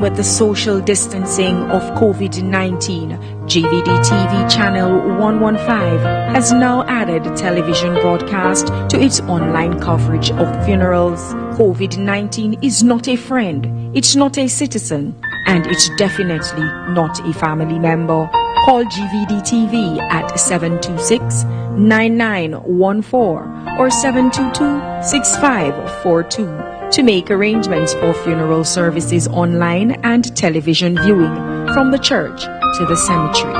With the social distancing of COVID-19, JVD TV channel 115 has now added television broadcast to its online coverage of funerals. COVID-19 is not a friend, it's not a citizen, and it's definitely not a family member. Call GVD TV at 726-9914 or 722-6542 to make arrangements for funeral services online and television viewing from the church to the cemetery.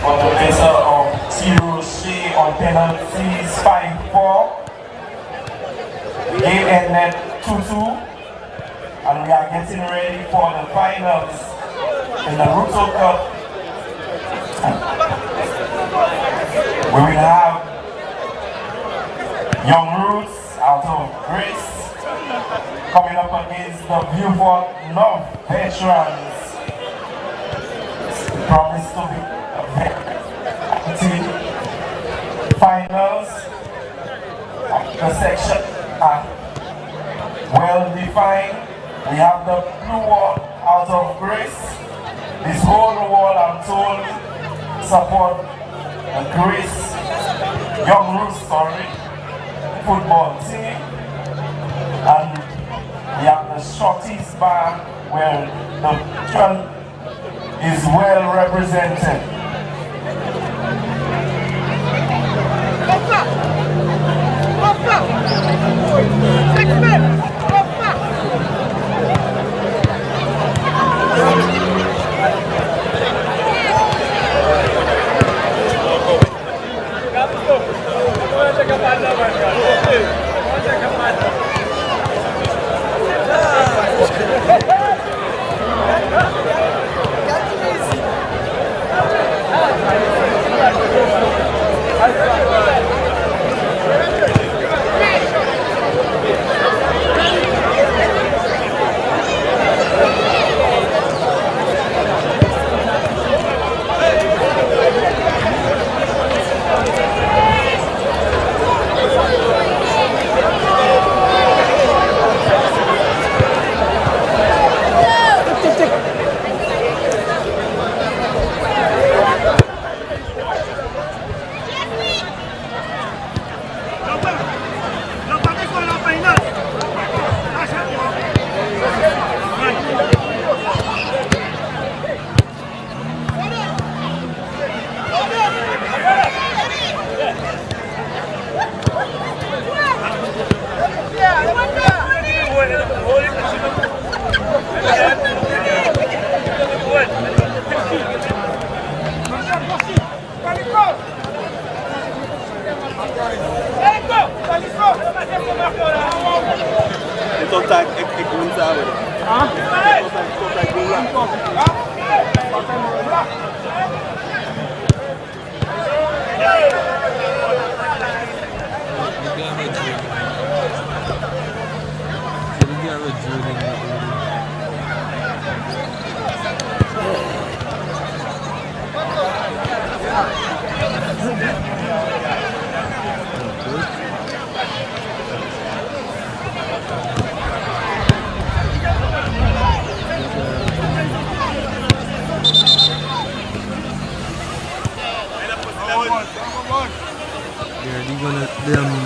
On the basis of 0-3 on penalties 5-4. Game ended 2-2. And we are getting ready for the finals in the Ruto Cup. We will have Young Roots out of Grace coming up against the Beaufort North Veterans. Promise to be finals. The section are well defined. We have the blue wall out of Grace. This whole wall, I'm told, support the Grace Young Roots football team. And we have the Shorties bar where the children is well represented.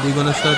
They're gonna start.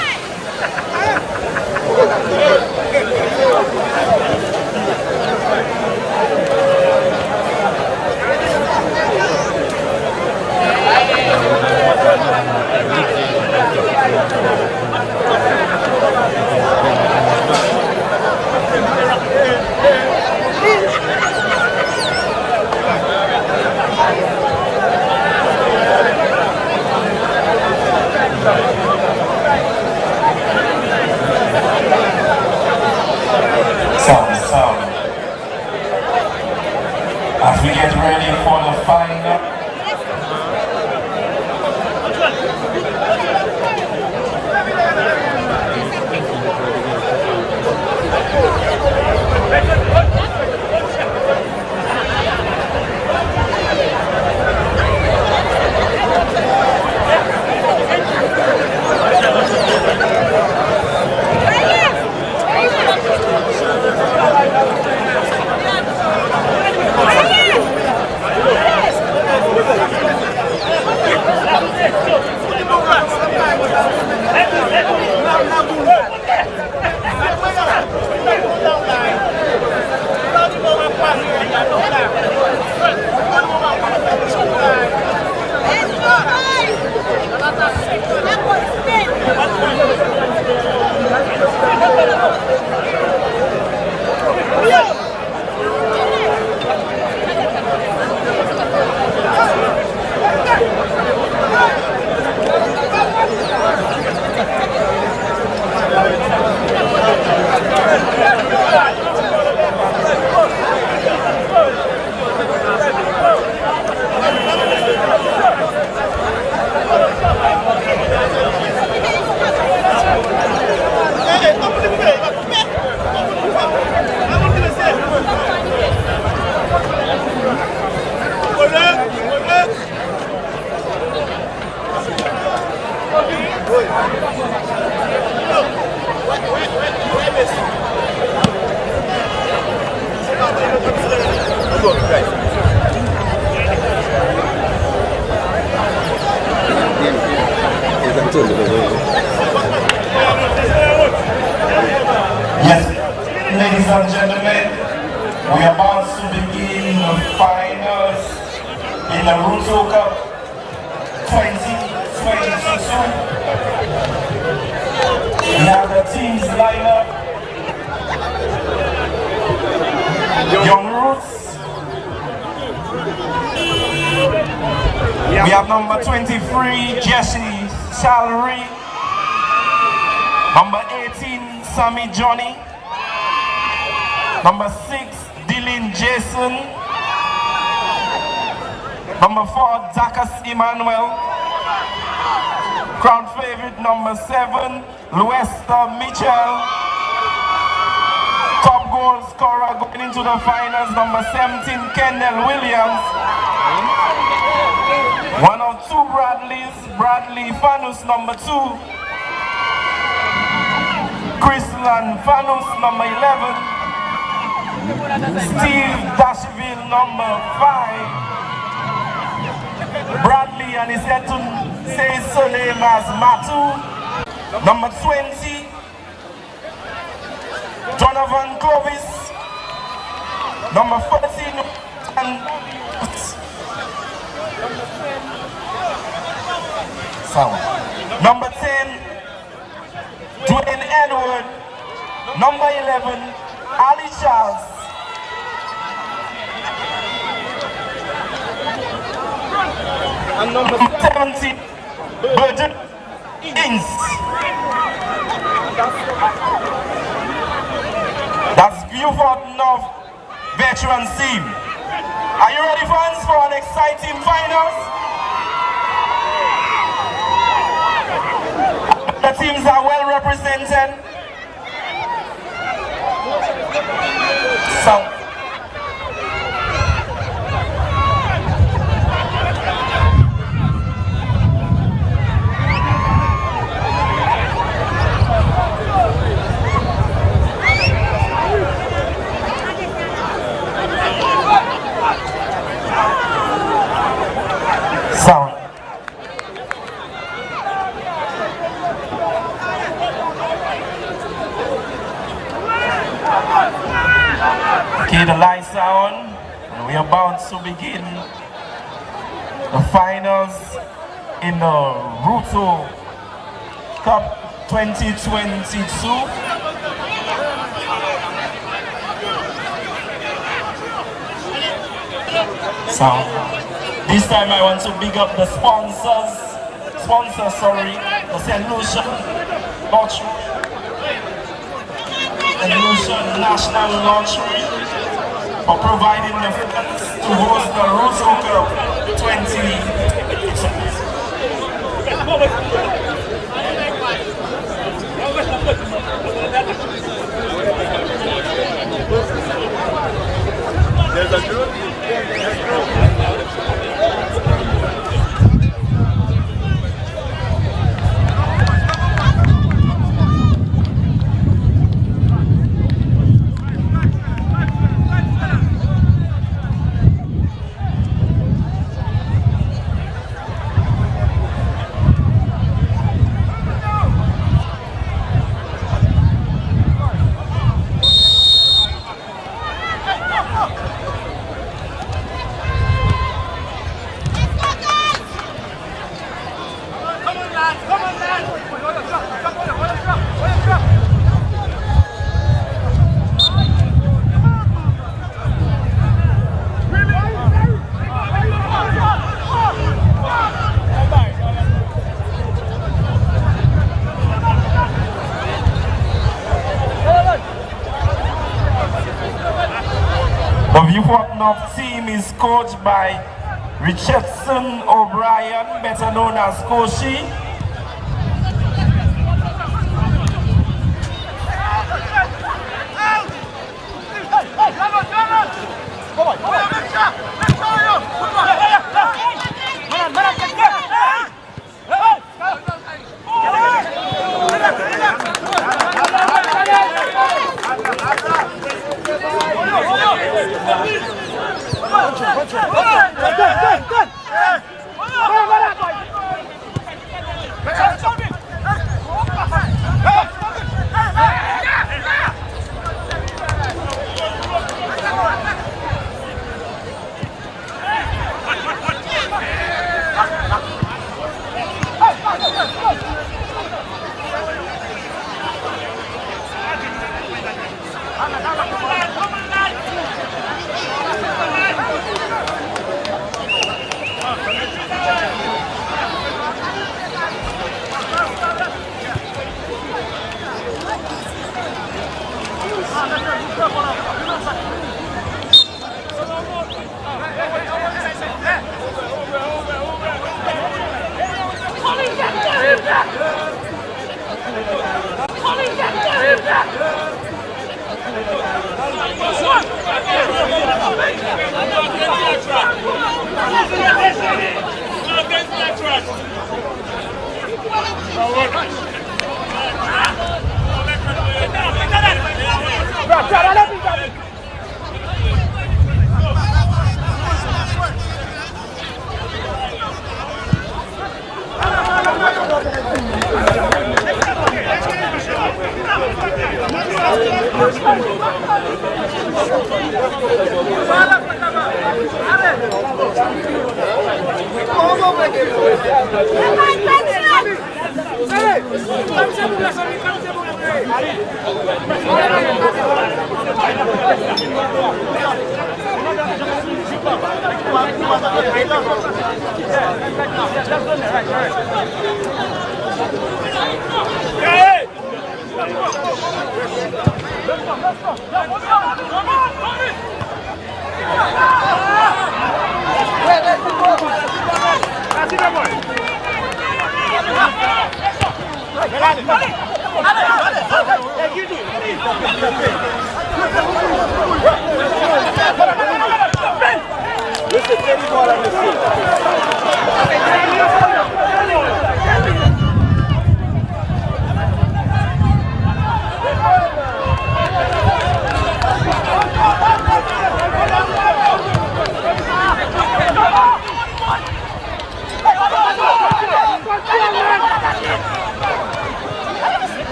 Yes, ladies and gentlemen, we are about to begin the finals in the Ruto Cup 2022. We have the teams lined up. Young Roots. We have number 23, Jesse Salary. Number 18, Sammy Johnny. Number 6, Dylan Jason. Number 4, Dakas Emmanuel. Crowd favorite number 7, Luester Mitchell. Top goal scorer going into the finals, number 17, Kendall Williams. One of 2 Bradleys, Bradley Fanus, number 2. Chrisland Fanus, number 11. Steve Dashville, number 5. Bradley and his head to say his surname as Matu. Number 20. Donovan Clovis. Number 14. And number 10, Dwayne Edward. Number 11, Ali Charles. And number 70, Burton Ince. That's Beaufort North veteran team. Are you ready, fans, for an exciting finals? The teams are well represented. So, okay, the lights are on, and we are about to begin the finals in the Ruto Cup 2022. So, this time I want to big up the sponsors, the St. Lucia Lottery, and Lucia National Lottery for providing the funds to host the Ruto Cup 2022. There's a group. The Beaufort North team is coached by Richardson O'Brien, better known as Koshi. Good.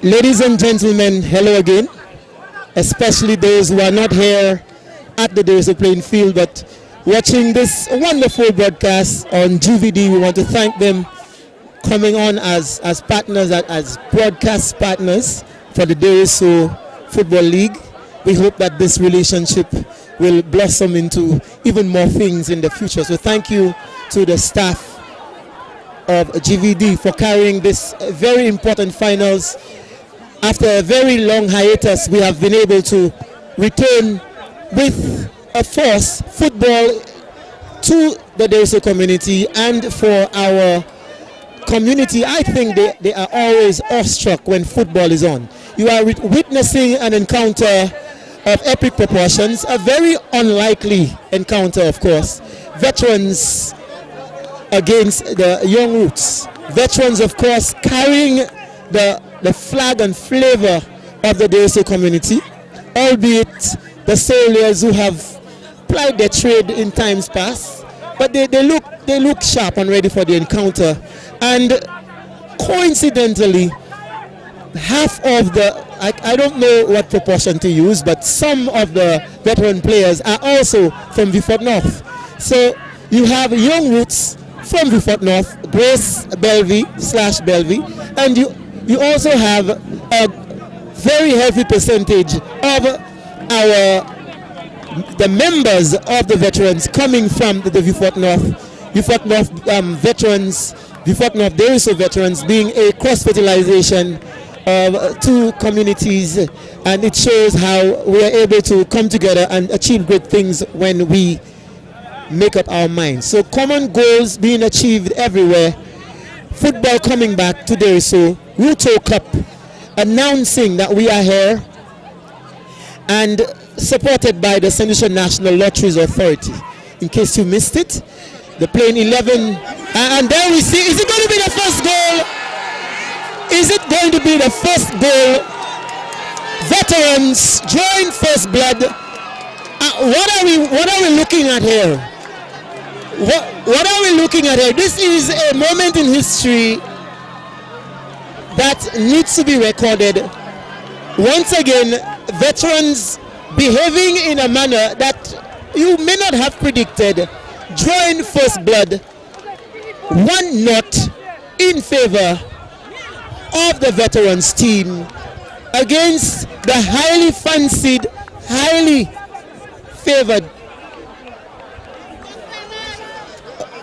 Ladies and gentlemen, hello again, especially those who are not here at the Deriso playing field but watching this wonderful broadcast on GVD. We want to thank them coming on as partners, as broadcast partners for the Deriso Football League. We hope that this relationship will blossom into even more things in the future. So thank you to the staff of GVD for carrying this very important finals. After a very long hiatus, we have been able to return with a force football to the Deriso community, and for our community, I think they are always awestruck when football is on. You are witnessing an encounter of epic proportions, a very unlikely encounter, of course. Veterans against the young roots. Veterans, of course, carrying the flag and flavor of the Deriso community, albeit the soldiers who have plied their trade in times past, but they look sharp and ready for the encounter. And coincidentally, half of the, I don't know what proportion to use, but some of the veteran players are also from VFN North. So you have young roots from VFN North, Grace Belvy /Belvy, and you also have a very heavy percentage of the members of the veterans coming from the VFN North veterans, VFN North Deriso veterans, being a cross-fertilization of two communities, and it shows how we are able to come together and achieve great things when we make up our minds. So common goals being achieved everywhere. Football coming back to Deriso, Ruto Cup announcing that we are here, and supported by the Central National Lotteries Authority. In case you missed it, the playing 11, and there we see, is it going to be the first goal? Is it going to be the first goal? Veterans drawing first blood. What are we looking at here? What are we looking at here? This is a moment in history that needs to be recorded. Once again, veterans behaving in a manner that you may not have predicted, drawing first blood, 1-0 in favor of the veterans team against the highly fancied, highly favored.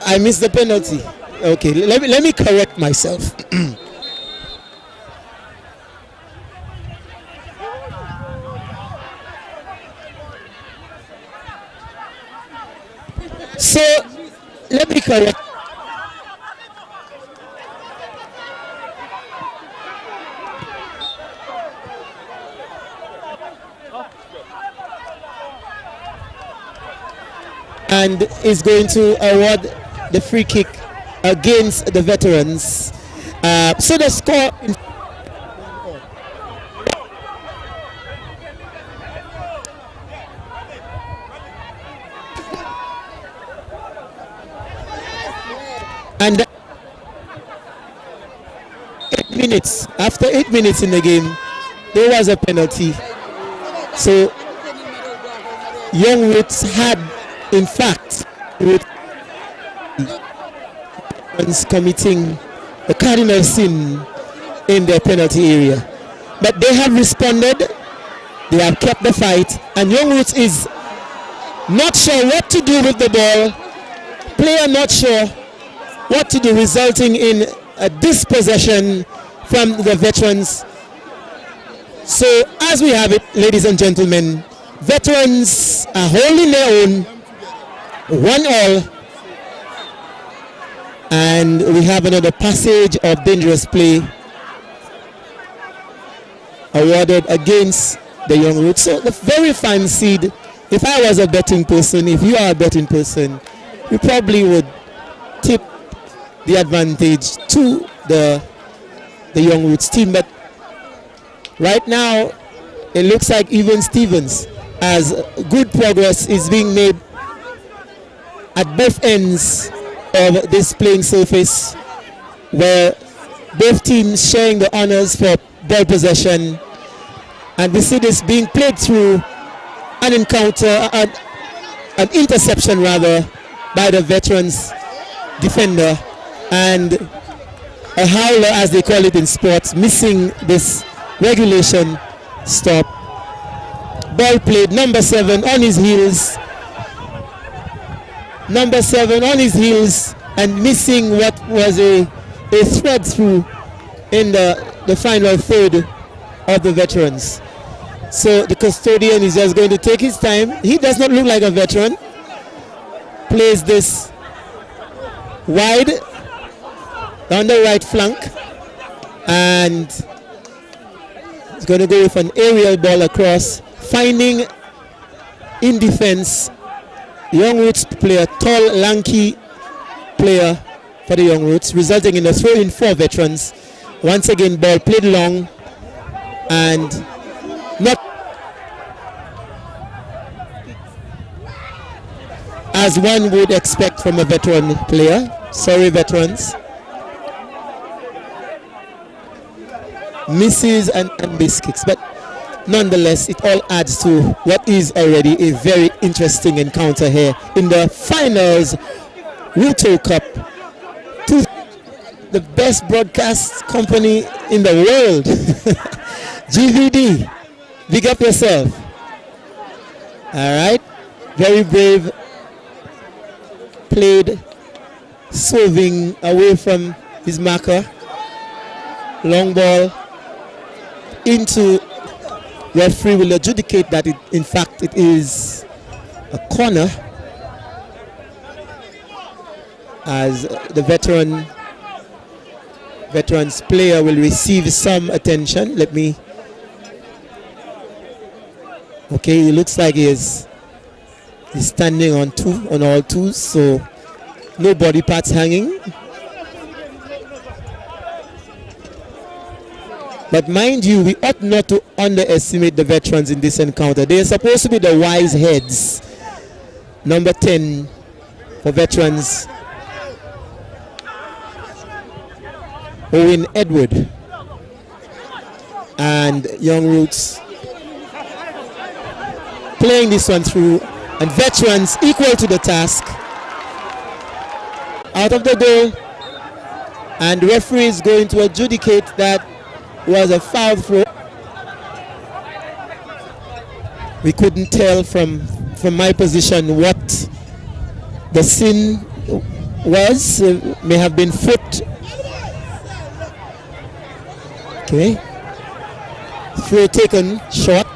I missed the penalty. Okay, let me correct myself. So let me correct. And is going to award the free kick against the veterans. So the score. And 8 minutes, after 8 minutes in the game, there was a penalty. So Young Roots had, in fact, committing the cardinal sin in their penalty area. But they have responded, they have kept the fight, and Young Roots is not sure what to do with the ball, player not sure what to do, resulting in a dispossession from the veterans. So as we have it, ladies and gentlemen, veterans are holding their own, 1-1, and we have another passage of dangerous play awarded against the Young Roots. So the very fine seed, if I was a betting person, if you are a betting person, you probably would tip the advantage to the Young Roots team. But right now, it looks like even Stevens, as good progress is being made at both ends of this playing surface, where both teams sharing the honors for ball possession. And we see this being played through an encounter, an interception rather, by the veterans defender, and a howler, as they call it in sports, missing this regulation stop. Ball played, number 7 on his heels. Number 7 on his heels and missing what was a thread through in the final third of the veterans. So the custodian is just going to take his time. He does not look like a veteran. Plays this wide down the right flank, and he's going to go with an aerial ball across, finding in defense Young Roots player, tall, lanky player for the Young Roots, resulting in a throw in for veterans. Once again, ball played long and not as one would expect from a veteran player. Sorry, veterans. Misses and base kicks, but nonetheless, it all adds to what is already a very interesting encounter here in the finals Ruto Cup. To the best broadcast company in the world, GVD, big up yourself. All right, very brave, played swerving away from his marker, long ball into. Referee will adjudicate that in fact it is a corner, as the veterans player will receive some attention. Let me. Okay, it looks like he's standing on all twos, so no body parts hanging. But mind you, we ought not to underestimate the veterans in this encounter. They are supposed to be the wise heads. Number 10 for veterans, Owen Edward. And Young Roots playing this one through, and veterans equal to the task. Out of the goal, and the referee is going to adjudicate that was a foul throw. We couldn't tell from my position what the sin was. May have been foot. Okay. Throw taken short,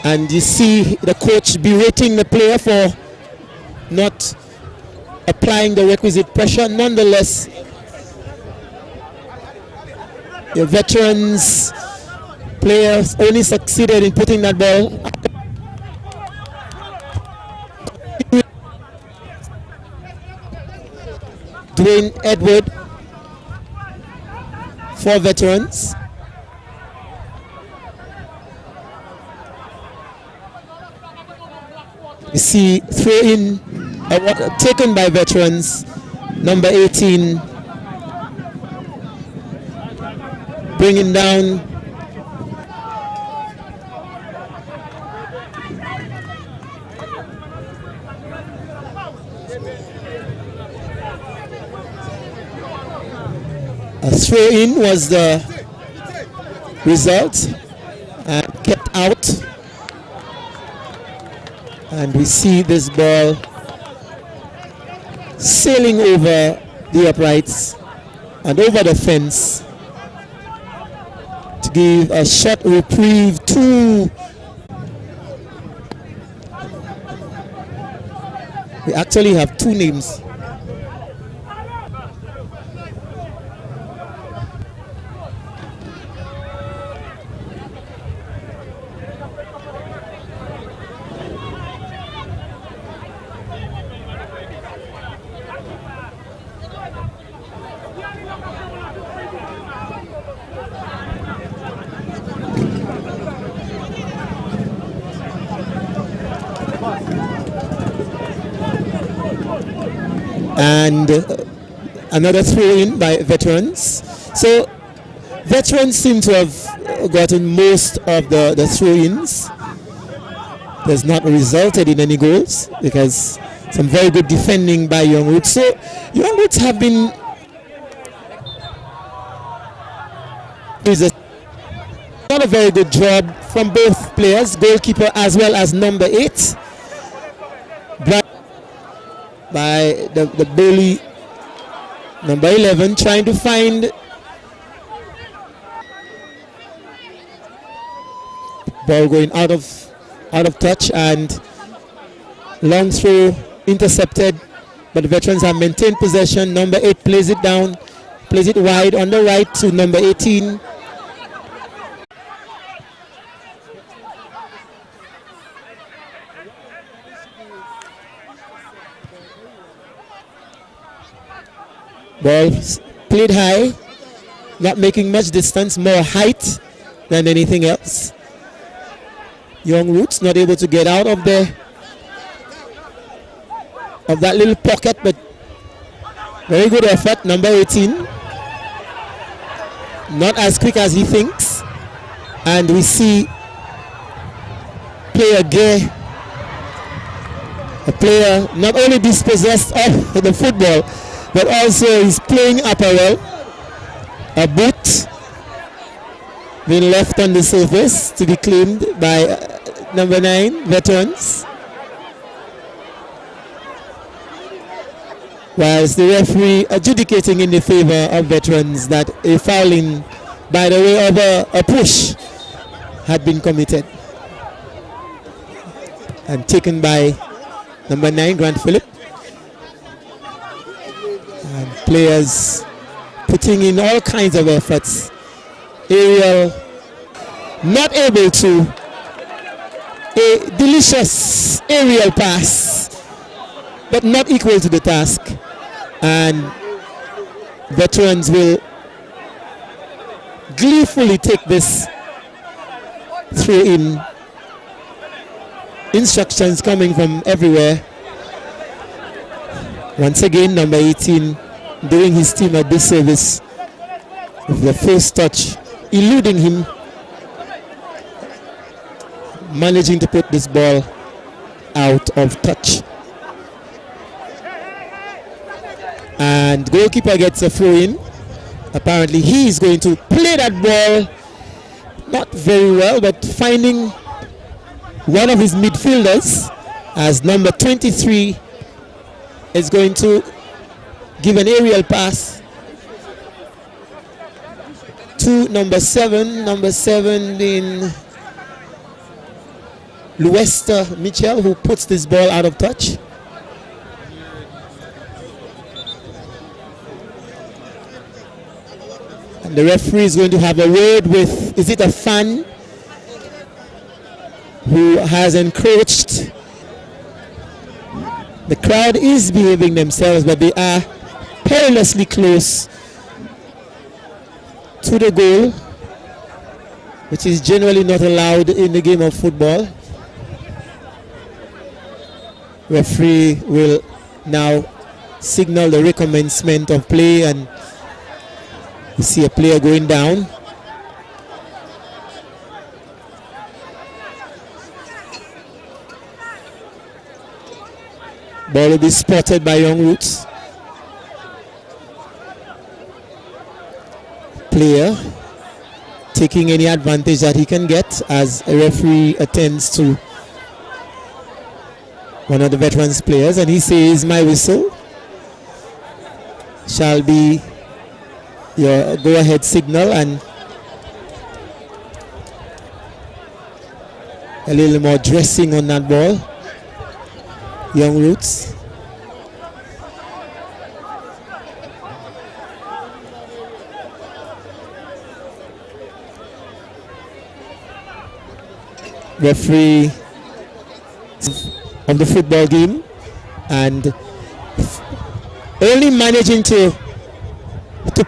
and you see the coach berating the player for not applying the requisite pressure. Nonetheless, the veterans players only succeeded in putting that ball. Dwayne Edward for veterans. You see throw in taken by veterans, number 18. Bringing down A throw-in was the result, and kept out. And we see this ball sailing over the uprights and over the fence to give a short reprieve to. We actually have two names. And another throw-in by veterans. So veterans seem to have gotten most of the throw-ins. There's not resulted in any goals because some very good defending by Young Roots. So Young Roots have been not a very good job from both players, goalkeeper as well as number 8. By the bully number 11 trying to find ball going out of touch, and long throw intercepted, but the veterans have maintained possession. Number 8 plays it down, plays it wide on the right to number 18. Ball played high, not making much distance, more height than anything else. Young Roots not able to get out of that little pocket, but very good effort. Number 18, not as quick as he thinks, and we see player Gay, a player not only dispossessed of the football, but also is playing apparel, a boot being left on the surface to be claimed by number 9, veterans. Whilst the referee adjudicating in the favor of veterans that a fouling by the way of a push had been committed and taken by number 9, Grant Phillip. And players putting in all kinds of efforts. Ariel not able to. A delicious aerial pass, but not equal to the task. And veterans will gleefully take this throw in. Instructions coming from everywhere. Once again, number 18 doing his team a disservice with the first touch, eluding him, managing to put this ball out of touch. And goalkeeper gets a throw in. Apparently he is going to play that ball not very well, but finding one of his midfielders as number 23 is going to give an aerial pass to number 7 in Luester Mitchell, who puts this ball out of touch. And the referee is going to have a word with, is it a fan who has encroached? The crowd is behaving themselves, but they are perilously close to the goal, which is generally not allowed in the game of football. Referee will now signal the recommencement of play, and we see a player going down. Ball will be spotted by Young Roots. player taking any advantage that he can get as a referee attends to one of the veterans players, and he says my whistle shall be your go ahead signal, and a little more dressing on that ball. Young Roots. Referee of the football game, and only managing to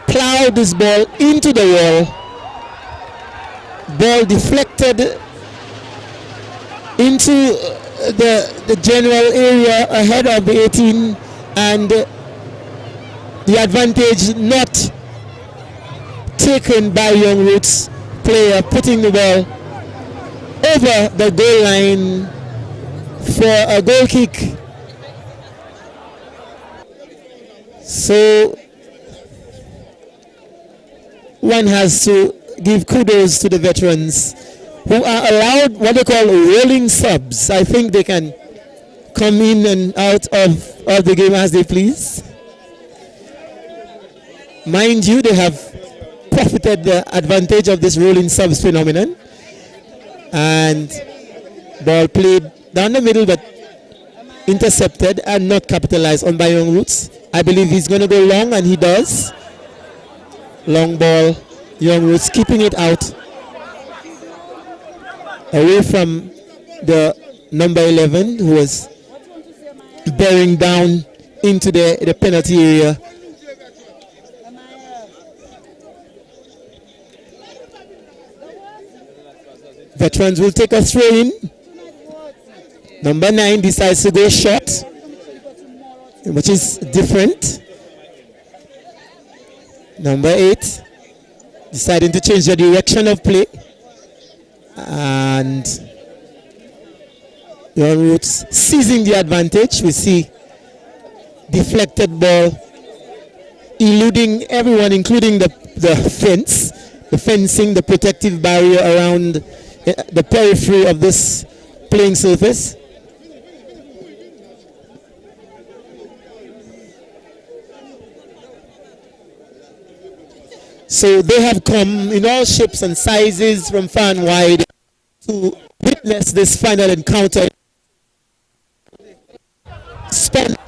plow this ball into the wall. Ball deflected into the general area ahead of the 18, and the advantage not taken by Young Roots player, putting the ball over the goal line for a goal kick. So one has to give kudos to the veterans who are allowed what they call rolling subs. I think they can come in and out of the game as they please. Mind you, they have profited the advantage of this rolling subs phenomenon. And ball played down the middle, but intercepted and not capitalized on by Young Roots. I believe he's going to go long, and he does. Long ball, Young Roots keeping it out away from the number 11 who was bearing down into the penalty area. Veterans will take a throw in. Number 9 decides to go short, which is different. Number 8 deciding to change the direction of play. And Young Roots seizing the advantage. We see deflected ball eluding everyone, including the fence, the fencing, the protective barrier around the periphery of this playing surface. So they have come in all shapes and sizes from far and wide to witness this final encounter. Sponsored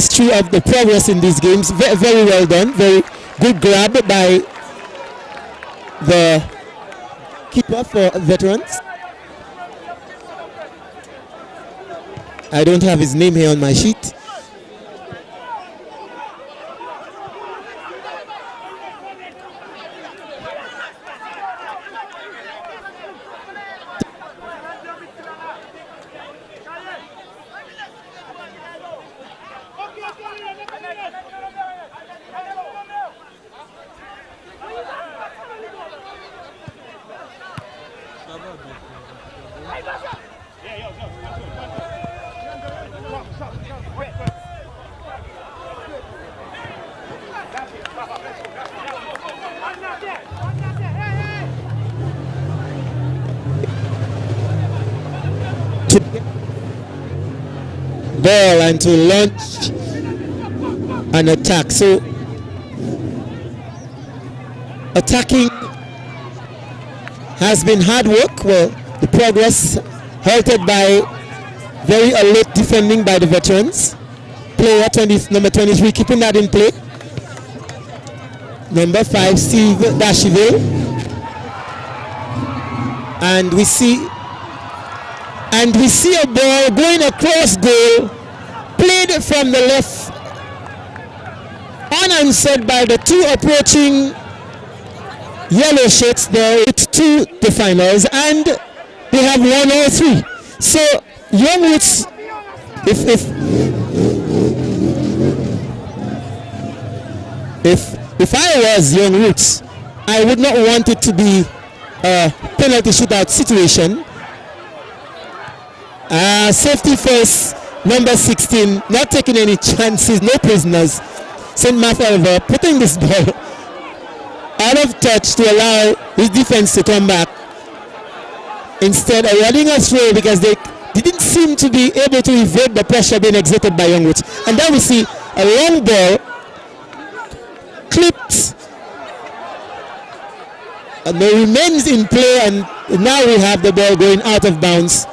history of the progress in these games. Very, very well done. Very good grab by the keeper for veterans. I don't have his name here on my sheet. Ball and to launch an attack. So attacking has been hard work. Well, the progress halted by very alert defending by the veterans. Player number 23 keeping that in play. Number 5 Steve Dashiville. And we see a ball going across goal, played from the left, unanswered by the two approaching yellow shirts there to the finals, and they have won all three. So Young Roots, if I was Young Roots, I would not want it to be a penalty shootout situation. Safety first, number 16, not taking any chances, no prisoners. St. Matthew putting this ball out of touch to allow his defense to come back. Instead of running astray because they didn't seem to be able to evade the pressure being exerted by Young Roots. And then we see a long ball clipped and it remains in play, and now we have the ball going out of bounds.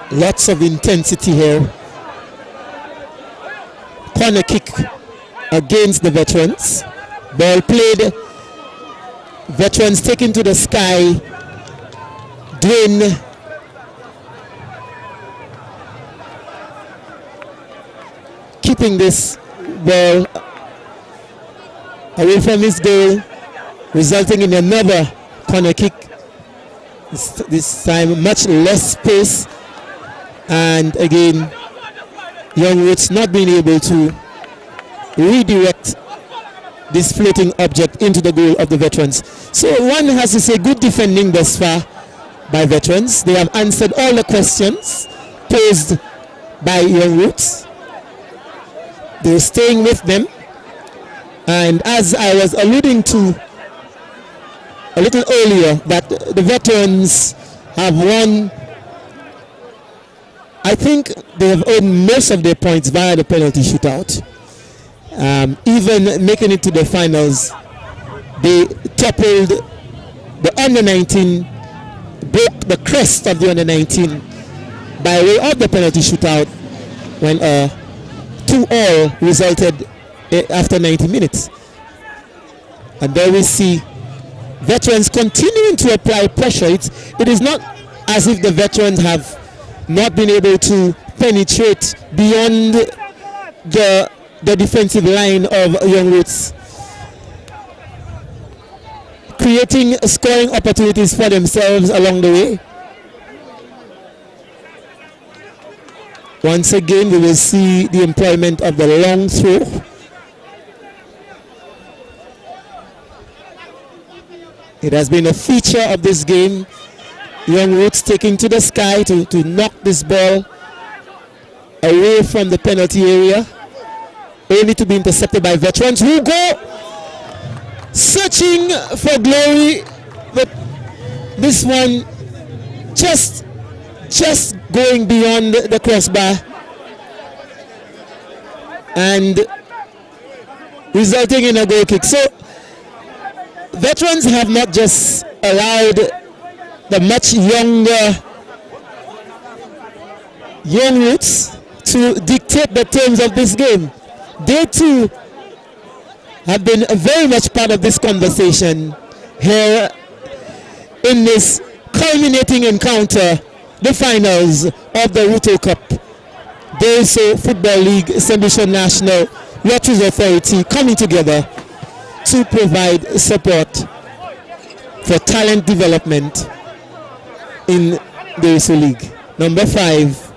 Lots of intensity here. Corner kick against the veterans. Ball played. Veterans taken to the sky. Dwayne keeping this ball away from his goal, resulting in another corner kick. This time much less space. And again, Young Roots not being able to redirect this floating object into the goal of the veterans. So one has to say good defending thus far by veterans. They have answered all the questions posed by Young Roots. They're staying with them. And as I was alluding to a little earlier, that the veterans have won. I think they have earned most of their points via the penalty shootout. Even making it to the finals, they toppled the under-19, broke the crest of the under-19 by way of the penalty shootout when 2-2 resulted after 90 minutes. And there we see veterans continuing to apply pressure. It is not as if the veterans have not been able to penetrate beyond the defensive line of Young Roots, creating scoring opportunities for themselves along the way. Once again, we will see the employment of the long throw. It has been a feature of this game. Young Roots taking to the sky to knock this ball away from the penalty area, only to be intercepted by veterans who go searching for glory, but this one just going beyond the crossbar and resulting in a goal kick. So veterans have not just allowed the much younger young youths to dictate the terms of this game. They too have been very much part of this conversation here in this culminating encounter, the finals of the Ruto Cup. Deso Football League, Sembishon National Lotteries Authority coming together to provide support for talent development in the Deso League. Number 5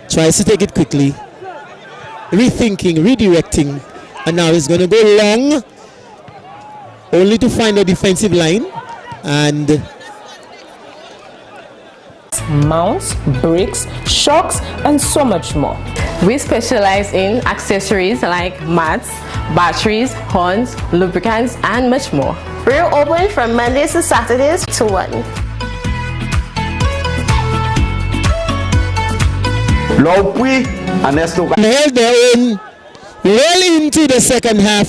tries to take it quickly, rethinking, redirecting, and now he's going to go long, only to find a defensive line and mounts, brakes, shocks, and so much more. We specialize in accessories like mats, batteries, horns, lubricants, and much more. We're open from Mondays to Saturdays to 1. held their own well into the second half,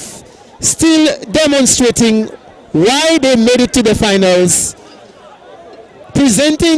still demonstrating why they made it to the finals, presenting